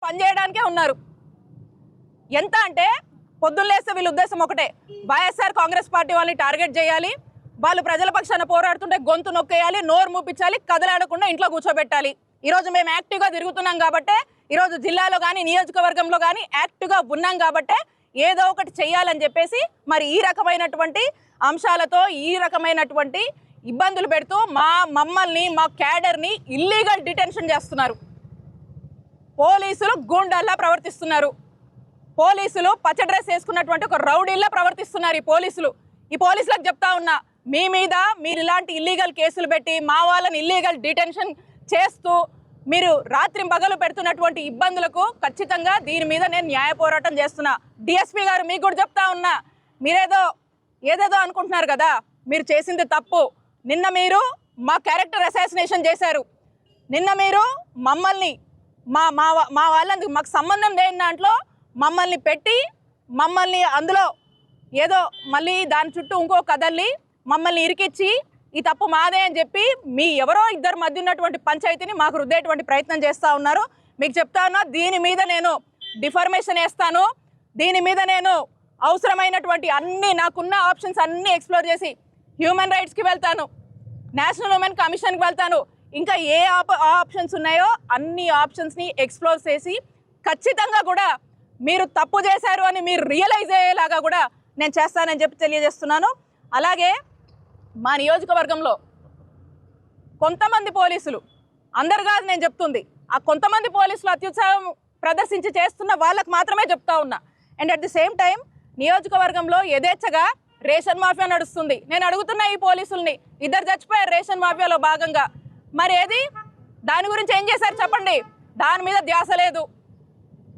పనిచేయడానికే ఉన్నారు. ఎంత అంటే పొద్దున్నేస్తే వీళ్ళ ఉద్దేశం ఒకటే, వైఎస్ఆర్ కాంగ్రెస్ పార్టీ వాళ్ళని టార్గెట్ చేయాలి, వాళ్ళు ప్రజల పక్షాన పోరాడుతుంటే గొంతు నొక్కేయాలి, నోరు మూపించాలి, కదలాడకుండా ఇంట్లో కూర్చోబెట్టాలి. ఈరోజు మేము యాక్టివ్గా తిరుగుతున్నాం కాబట్టే, ఈరోజు జిల్లాలో కానీ నియోజకవర్గంలో కానీ యాక్టివ్గా ఉన్నాం కాబట్టే ఏదో ఒకటి చెయ్యాలని చెప్పేసి మరి ఈ రకమైనటువంటి అంశాలతో ఈ రకమైనటువంటి ఇబ్బందులు పెడుతూ మమ్మల్ని మా క్యాడర్ని ఇల్లీగల్ డిటెన్షన్ చేస్తున్నారు. పోలీసులు గూండాల్లా ప్రవర్తిస్తున్నారు. పోలీసులు పచ్చ డ్రెస్ వేసుకున్నటువంటి ఒక రౌడీల్లా ప్రవర్తిస్తున్నారు. ఈ పోలీసులకు చెప్తా ఉన్నా, మీ మీద మీరు ఇలాంటి ఇల్లీగల్ కేసులు పెట్టి మా వాళ్ళని ఇల్లీగల్ డిటెన్షన్ చేస్తూ మీరు రాత్రింబగలు పెడుతున్నటువంటి ఇబ్బందులకు ఖచ్చితంగా దీని మీద నేను న్యాయ పోరాటం చేస్తున్నా. డిఎస్పీ గారు మీకు కూడా చెప్తా ఉన్నా, ఏదేదో అనుకుంటున్నారు కదా, మీరు చేసింది తప్పు. నిన్న మీరు మా క్యారెక్టర్ అసాసినేషన్ చేశారు. నిన్న మీరు మమ్మల్ని మా వాళ్ళని మాకు సంబంధం లేని దాంట్లో మమ్మల్ని పెట్టి మమ్మల్ని అందులో ఏదో మళ్ళీ దాని చుట్టూ ఇంకో కదల్లి మమ్మల్ని ఇరికిచ్చి ఈ తప్పు మాదే అని చెప్పి మీ ఎవరో ఇద్దరు మధ్య ఉన్నటువంటి పంచాయతీని మాకు రుద్దేటువంటి ప్రయత్నం చేస్తూ ఉన్నారు. మీకు చెప్తా ఉన్నా, దీని మీద నేను డిఫర్మేషన్ వేస్తాను. దీని మీద నేను అవసరమైనటువంటి నాకున్న ఆప్షన్స్ అన్నీ ఎక్స్ప్లోర్ చేసి హ్యూమన్ రైట్స్కి వెళ్తాను, నేషనల్ ఉమెన్ కమిషన్కి వెళ్తాను, ఇంకా ఏ ఆప్షన్స్ ఉన్నాయో అన్ని ఆప్షన్స్ని ఎక్స్ప్లోర్ చేసి ఖచ్చితంగా కూడా మీరు తప్పు చేశారు అని మీరు రియలైజ్ అయ్యేలాగా కూడా నేను చేస్తానని చెప్పి తెలియజేస్తున్నాను. అలాగే మా నియోజకవర్గంలో కొంతమంది పోలీసులు, అందరు కాదు నేను చెప్తుంది, ఆ కొంతమంది పోలీసులు అత్యుత్సాహం ప్రదర్శించి చేస్తున్న వాళ్ళకు మాత్రమే చెప్తా ఉన్నా. And at the same time నియోజకవర్గంలో యథేచ్ఛగా రేషన్ మాఫియా నడుస్తుంది. నేను అడుగుతున్నా ఈ పోలీసుల్ని, ఇద్దరు చచ్చిపోయారు రేషన్ మాఫియాలో భాగంగా, మరి ఏది దాని గురించి ఏం చేశారు చెప్పండి? దాని మీద ధ్యాస లేదు.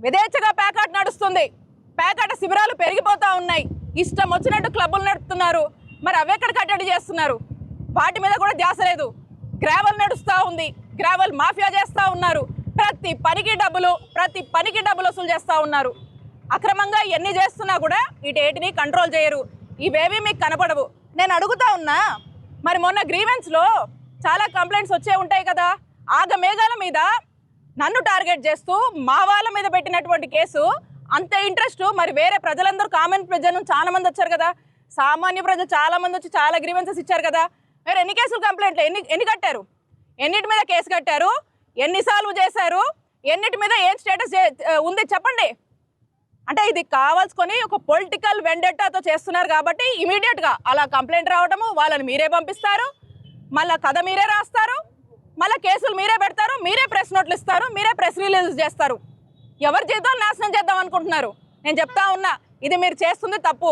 యథేచ్ఛగా ప్యాకాట్ నడుస్తుంది, ప్యాకాట శిబిరాలు పెరిగిపోతూ ఉన్నాయి, ఇష్టం వచ్చినట్టు క్లబ్బులు నడుపుతున్నారు. మరి అవెక్కడ కట్టడి చేస్తున్నారు? వాటి మీద కూడా ధ్యాస లేదు. గ్రావెల్ నడుస్తూ ఉంది, గ్రావెల్ మాఫియా చేస్తూ ఉన్నారు. ప్రతి పనికి డబ్బులు వసూలు చేస్తూ ఉన్నారు. అక్రమంగా ఎన్ని చేస్తున్నా కూడా వీటిని కంట్రోల్ చేయరు. ఇవేవి మీకు కనపడవు. నేను అడుగుతా ఉన్నా, మరి మొన్న గ్రీవెన్స్లో చాలా కంప్లైంట్స్ వచ్చే ఉంటాయి కదా, ఆగమేఘాల మీద నన్ను టార్గెట్ చేస్తూ మా వాళ్ళ మీద పెట్టినటువంటి కేసు అంత ఇంట్రెస్ట్ మరి వేరే ప్రజలందరూ కామన్ ప్రజలు చాలా మంది వచ్చారు కదా, సామాన్య ప్రజలు చాలా మంది వచ్చి చాలా గ్రీవెన్సెస్ ఇచ్చారు కదా, మీరు ఎన్ని కేసులు కంప్లైంట్లు ఎన్ని కట్టారు? ఎన్నిటి మీద కేసు కట్టారు? ఎన్ని సాల్వ్ చేశారు? ఎన్నిటి మీద ఏం స్టేటస్ ఉంది చెప్పండి. అంటే ఇది కావాల్సుకొని ఒక పొలిటికల్ వెండెట్టాతో చేస్తున్నారు కాబట్టి ఇమీడియట్గా అలా కంప్లైంట్ రావడము, వాళ్ళని మీరే పంపిస్తారు, మళ్ళీ కథ మీరే రాస్తారు, మళ్ళీ కేసులు మీరే పెడతారు, మీరే ప్రెస్ నోట్లు ఇస్తారు, మీరే ప్రెస్ రిలీజ్ చేస్తారు. ఎవరి జీవితాలు నాశనం చేద్దాం అనుకుంటున్నారు? నేను చెప్తా ఉన్నా, ఇది మీరు చేస్తుంది తప్పు.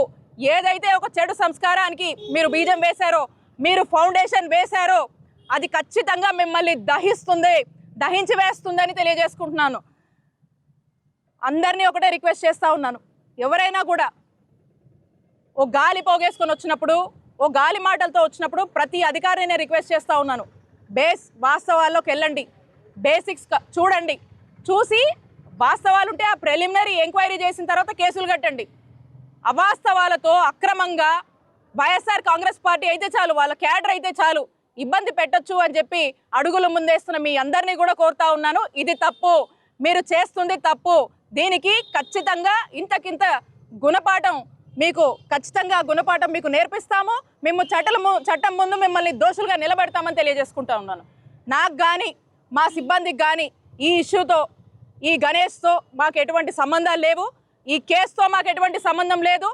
ఏదైతే ఒక చెడు సంస్కారానికి మీరు బీజం వేశారో, మీరు ఫౌండేషన్ వేశారో, అది ఖచ్చితంగా మిమ్మల్ని దహించి వేస్తుందని తెలియజేసుకుంటున్నాను. అందరినీ ఒకటే రిక్వెస్ట్ చేస్తూ ఉన్నాను, ఎవరైనా కూడా ఓ గాలి పోగేసుకొని వచ్చినప్పుడు, ఓ గాలి మాటలతో వచ్చినప్పుడు ప్రతి అధికారిని నేను రిక్వెస్ట్ చేస్తూ ఉన్నాను, వాస్తవాల్లోకి వెళ్ళండి, బేసిక్స్ చూడండి, చూసి వాస్తవాలు ఉంటే ఆ ప్రిలిమినరీ ఎంక్వైరీ చేసిన తర్వాత కేసులు కట్టండి. అవాస్తవాలతో అక్రమంగా వైఎస్ఆర్ కాంగ్రెస్ పార్టీ అయితే చాలు, వాళ్ళ క్యాడర్ అయితే చాలు, ఇబ్బంది పెట్టొచ్చు అని చెప్పి అడుగులు ముందేస్తున్న మీ అందరినీ కూడా కోరుతా ఉన్నాను. ఇది తప్పు, మీరు చేస్తుంది తప్పు. దీనికి ఖచ్చితంగా ఇంతకింత గుణపాఠం మీకు నేర్పిస్తాము. మేము చట్టం ముందు మిమ్మల్ని దోషులుగా నిలబెడతామని తెలియజేసుకుంటా ఉన్నాను. నాకు కానీ మా సిబ్బందికి కానీ ఈ ఇష్యూతో, ఈ గణేష్తో మాకు ఎటువంటి సంబంధాలు లేవు, ఈ కేసుతో మాకు ఎటువంటి సంబంధం లేదు.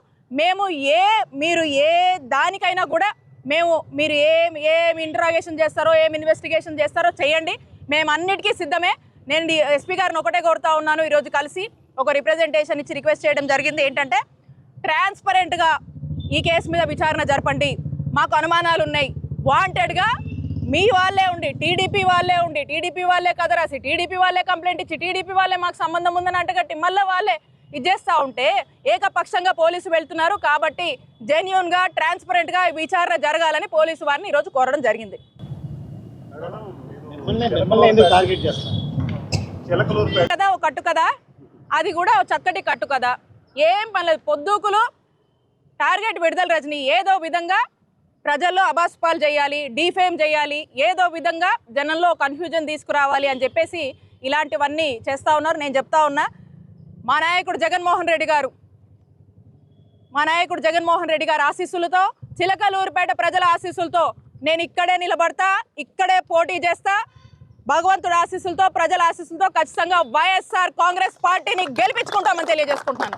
మీరు ఏ దానికైనా కూడా మీరు ఏం ఇంటరాగేషన్ చేస్తారో, ఏం ఇన్వెస్టిగేషన్ చేస్తారో చేయండి, మేము అన్నిటికీ సిద్ధమే. నేను ఎస్పీ గారిని ఒకటే కోరుతా ఉన్నాను, ఈరోజు కలిసి ఒక రిప్రజెంటేషన్ ఇచ్చి రిక్వెస్ట్ చేయడం జరిగింది. ఏంటంటే ట్రాన్స్పరెంట్గా ఈ కేసు మీద విచారణ జరపండి, మాకు అనుమానాలు ఉన్నాయి. వాంటెడ్గా మీ వాళ్ళే ఉండి, టీడీపీ వాళ్ళే కథ రాసి, టీడీపీ వాళ్ళే కంప్లైంట్ ఇచ్చి, టీడీపీ వాళ్ళే మాకు సంబంధం ఉందని అంటగట్టి మళ్ళీ వాళ్ళే ఇది చేస్తూ ఉంటే ఏకపక్షంగా పోలీసు వెళ్తున్నారు. కాబట్టి జెన్యూన్గా, ట్రాన్స్పరెంట్గా విచారణ జరగాలని పోలీసు వారిని ఈరోజు కోరడం జరిగింది. కదా ఒక కట్టు కదా, అది కూడా చక్కటి కట్టు కదా, ఏం పని పొద్దుకులు టార్గెట్ విడుదల రజని ఏదో విధంగా ప్రజల్లో అబాస్పాలు చేయాలి, డీఫేమ్ చేయాలి, ఏదో విధంగా జనంలో కన్ఫ్యూజన్ తీసుకురావాలి అని చెప్పేసి ఇలాంటివన్నీ చేస్తూ ఉన్నారు. నేను చెప్తా ఉన్నా, మా నాయకుడు జగన్మోహన్ రెడ్డి గారు ఆశీస్సులతో, చిలకలూరుపేట ప్రజల ఆశీస్సులతో నేను ఇక్కడే నిలబడతా, ఇక్కడే పోటీ చేస్తా. భగవంతుడి ఆశీస్సులతో, ప్రజల ఆశీస్సులతో ఖచ్చితంగా వైఎస్ఆర్ కాంగ్రెస్ పార్టీని గెలిపించుకుంటామని తెలియజేసుకుంటున్నాను.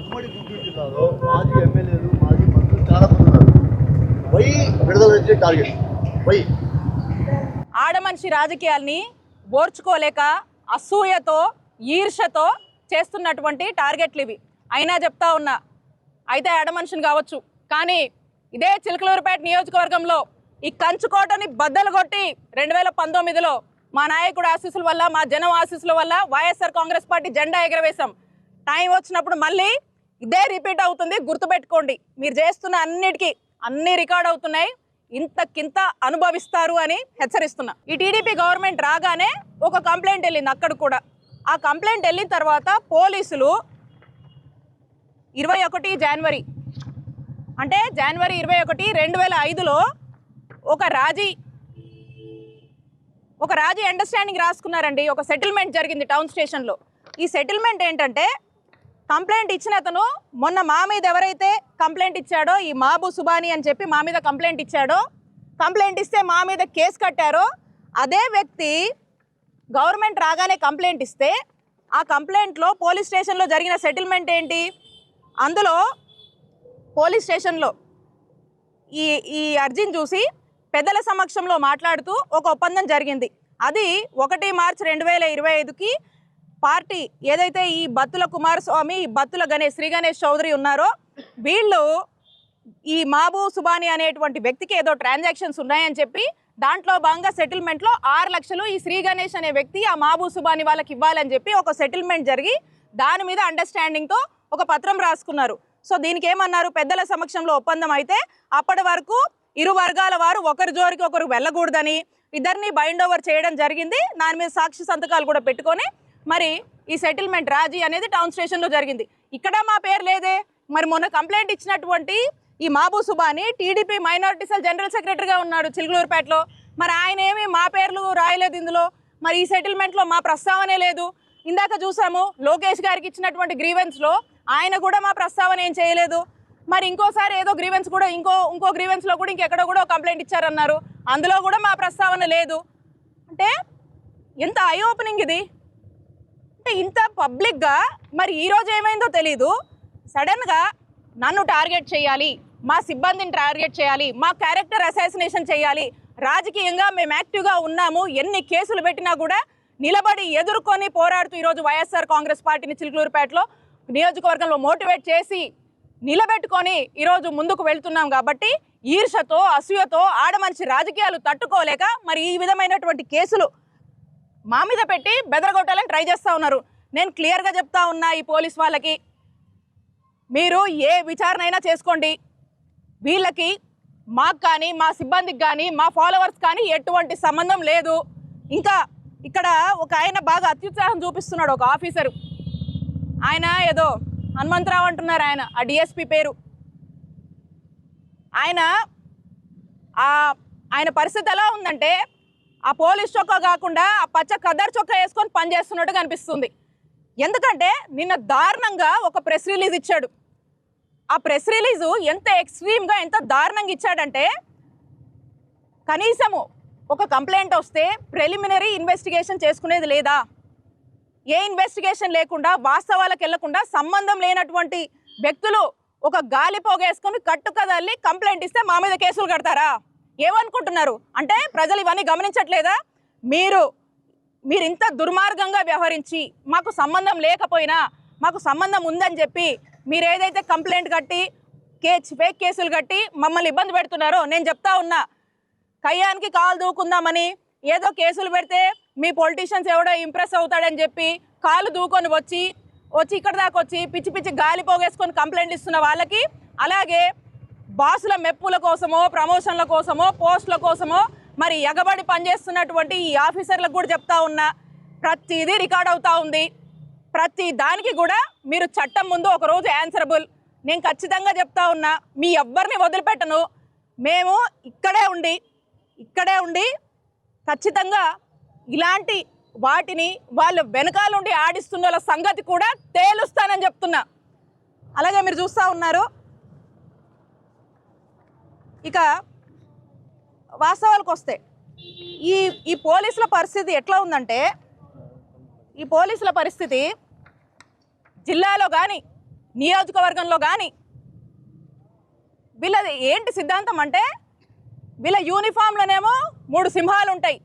ఉమ్మడి గుంటూరు జిల్లాలో మాజీ ఎమ్మెల్యేలు, మాజీ మంత్రులు చాలా మంది ఉన్నారు. విడుదల వచ్చే టార్గెట్ ఆడమనిషి రాజకీయాల్ని ఓర్చుకోలేక అసూయతో, ఈర్షతో చేస్తున్నటువంటి టార్గెట్లు ఇవి. అయినా చెప్తా ఉన్నా, అయితే ఆడమనిషిని కావచ్చు, కానీ ఇదే చిలకలూరుపేట నియోజకవర్గంలో ఈ కంచుకోటని బద్దలు కొట్టి 2019లో మా నాయకుడు ఆశీస్సుల వల్ల, మా జనం ఆశీస్సుల వల్ల వైఎస్ఆర్ కాంగ్రెస్ పార్టీ జెండా ఎగరవేశాం. టైం వచ్చినప్పుడు మళ్ళీ ఇదే రిపీట్ అవుతుంది, గుర్తుపెట్టుకోండి. మీరు చేస్తున్న అన్నిటికీ అన్ని రికార్డ్ అవుతున్నాయి, ఇంతకింత అనుభవిస్తారు అని హెచ్చరిస్తున్నా. ఈ టీడీపీ గవర్నమెంట్ రాగానే ఒక కంప్లైంట్ వెళ్ళింది అక్కడ కూడా. ఆ కంప్లైంట్ వెళ్ళిన తర్వాత పోలీసులు 21 జనవరి అంటే జనవరి 21, 2005లో ఒక రాజీ అండర్స్టాండింగ్ రాసుకున్నారండి. ఒక సెటిల్మెంట్ జరిగింది టౌన్ స్టేషన్లో. ఈ సెటిల్మెంట్ ఏంటంటే, కంప్లైంట్ ఇచ్చిన అతను మొన్న మా మీద ఎవరైతే కంప్లైంట్ ఇచ్చాడో, ఈ మాబు సుబాని అని చెప్పి మా మీద కంప్లైంట్ ఇచ్చాడో, కంప్లైంట్ ఇస్తే మా మీద కేసు కట్టారో, అదే వ్యక్తి గవర్నమెంట్ రాగానే కంప్లైంట్ ఇస్తే ఆ కంప్లైంట్లో పోలీస్ స్టేషన్లో జరిగిన సెటిల్మెంట్ ఏంటి, అందులో పోలీస్ స్టేషన్లో ఈ అర్జీని చూసి పెద్దల సమక్షంలో మాట్లాడుతూ ఒక ఒప్పందం జరిగింది. అది 1 మార్చి 2025కి పార్టీ ఏదైతే ఈ బత్తుల కుమారస్వామి, ఈ బత్తుల శ్రీ గణేష్ చౌదరి ఉన్నారో, వీళ్ళు ఈ మాబు సుబాని అనేటువంటి వ్యక్తికి ఏదో ట్రాన్సాక్షన్స్ ఉన్నాయని చెప్పి దాంట్లో భాగంగా సెటిల్మెంట్లో 6 లక్షలు ఈ శ్రీ గణేష్ అనే వ్యక్తి ఆ మాబు సుబాని వాళ్ళకి ఇవ్వాలని చెప్పి ఒక సెటిల్మెంట్ జరిగి దాని మీద అండర్స్టాండింగ్తో ఒక పత్రం రాసుకున్నారు. సో దీనికి ఏమన్నారు, పెద్దల సమక్షంలో ఒప్పందం అయితే అప్పటి వరకు ఇరు వర్గాల వారు ఒకరి జోరికి ఒకరు వెళ్ళకూడదని ఇద్దరిని బైండ్ ఓవర్ చేయడం జరిగింది. దాని మీద సాక్షి సంతకాలు కూడా పెట్టుకొని మరి ఈ సెటిల్మెంట్ రాజీ అనేది టౌన్ స్టేషన్లో జరిగింది. ఇక్కడ మా పేరు లేదే. మరి మొన్న కంప్లైంట్ ఇచ్చినటువంటి ఈ Mabu Subani TDP minority cell general సెక్రటరీగా ఉన్నాడు చిలకలూరుపేటలో. మరి ఆయన ఏమి మా పేర్లు రాయలేదు ఇందులో. మరి ఈ సెటిల్మెంట్లో మా ప్రస్తావనే లేదు. ఇందాక చూసాము లోకేష్ గారికి ఇచ్చినటువంటి గ్రీవెన్స్లో ఆయన కూడా మా ప్రస్తావన ఏం చేయలేదు. మరి ఇంకోసారి ఏదో గ్రీవెన్స్ కూడా ఇంకో గ్రీవెన్స్లో కూడా ఇంకెక్కడో కూడా కంప్లైంట్ ఇచ్చారన్నారు, అందులో కూడా మా ప్రస్తావన లేదు. అంటే ఎంత ఐ ఓపెనింగ్ ఇది. అంటే ఇంత పబ్లిక్గా మరి ఈరోజు ఏమైందో తెలీదు, సడన్గా నన్ను టార్గెట్ చేయాలి, మా సిబ్బందిని టార్గెట్ చేయాలి, మా క్యారెక్టర్ అసాసినేషన్ చేయాలి, రాజకీయంగా మేము యాక్టివ్గా ఉన్నాము, ఎన్ని కేసులు పెట్టినా కూడా నిలబడి ఎదుర్కొని పోరాడుతూ ఈరోజు వైఎస్ఆర్ కాంగ్రెస్ పార్టీని చిలకలూరుపేటలో నియోజకవర్గంలో మోటివేట్ చేసి నిలబెట్టుకొని ఈరోజు ముందుకు వెళ్తున్నాం. కాబట్టి ఈర్షతో, అసూయతో ఆడమనిషి రాజకీయాలు తట్టుకోలేక మరి ఈ విధమైనటువంటి కేసులు మా మీద పెట్టి బెదరగొట్టాలని ట్రై చేస్తూ ఉన్నారు. నేను క్లియర్గా చెప్తా ఉన్నా ఈ పోలీస్ వాళ్ళకి, మీరు ఏ విచారణ అయినా చేసుకోండి, వీళ్ళకి మాకు కానీ, మా సిబ్బందికి కానీ, మా ఫాలోవర్స్ కానీ ఎటువంటి సంబంధం లేదు. ఇంకా ఇక్కడ ఒక ఆయన బాగా అత్యుత్సాహం చూపిస్తున్నాడు, ఒక ఆఫీసరు. ఆయన ఏదో హనుమంతరావు అంటున్నారు, ఆయన ఆ డిఎస్పీ పేరు. ఆయన పరిస్థితి ఎలా ఉందంటే, ఆ పోలీస్ చొక్కా కాకుండా ఆ పచ్చ కదర్ చొక్కా వేసుకొని పనిచేస్తున్నట్టు కనిపిస్తుంది. ఎందుకంటే నిన్న దారుణంగా ఒక ప్రెస్ రిలీజ్ ఇచ్చాడు. ఆ ప్రెస్ రిలీజు ఎంత ఎక్స్ట్రీమ్గా, ఎంత దారుణంగా ఇచ్చాడంటే, కనీసము ఒక కంప్లైంట్ వస్తే ప్రిలిమినరీ ఇన్వెస్టిగేషన్ చేసుకునేది లేదా? ఏ ఇన్వెస్టిగేషన్ లేకుండా, వాస్తవాలకు వెళ్లకుండా, సంబంధం లేనటువంటి వ్యక్తులు ఒక గాలి పోగేసుకొని కట్టుకదల్లి కంప్లైంట్ ఇస్తే మా మీద కేసులు కడతారా? ఏమనుకుంటున్నారు? అంటే ప్రజలు ఇవన్నీ గమనించట్లేదా? మీరు ఇంత దుర్మార్గంగా వ్యవహరించి, మాకు సంబంధం లేకపోయినా మాకు సంబంధం ఉందని చెప్పి మీరు ఏదైతే కంప్లైంట్ కట్టి ఫేక్ కేసులు కట్టి మమ్మల్ని ఇబ్బంది పెడుతున్నారో, నేను చెప్తా ఉన్నా, కయ్యానికి కాలు దూకుందామని ఏదో కేసులు పెడితే మీ పొలిటీషియన్స్ ఎవడో ఇంప్రెస్ అవుతాడని చెప్పి కాలు దూకొని వచ్చి ఇక్కడ దాకా వచ్చి పిచ్చి పిచ్చి గాలి పోగేసుకొని కంప్లైంట్ ఇస్తున్న వాళ్ళకి, అలాగే బాసుల మెప్పుల కోసమో, ప్రమోషన్ల కోసమో, పోస్టుల కోసమో మరి ఎగబడి పనిచేస్తున్నటువంటి ఈ ఆఫీసర్లకు కూడా చెప్తా ఉన్నా, ప్రతిదీ రికార్డ్ అవుతా ఉంది. ప్రతి దానికి కూడా మీరు చట్టం ముందు ఒకరోజు ఆన్సరబుల్. నేను ఖచ్చితంగా చెప్తా ఉన్నా, మీ ఎవ్వరిని వదిలిపెట్టను. మేము ఇక్కడే ఉండి ఖచ్చితంగా ఇలాంటి వాటిని వాళ్ళ వెనకాలండి ఆడిస్తున్న వాళ్ళ సంగతి కూడా తేలుస్తానని చెప్తున్నా. అలాగే మీరు చూస్తూ ఉన్నారు. ఇక వాస్తవాలకు వస్తే ఈ పోలీసుల పరిస్థితి ఎట్లా ఉందంటే, ఈ పోలీసుల పరిస్థితి జిల్లాలో కానీ నియోజకవర్గంలో కానీ వీళ్ళది ఏంటి సిద్ధాంతం అంటే, వీళ్ళ యూనిఫామ్లోనేమో 3 సింహాలు ఉంటాయి,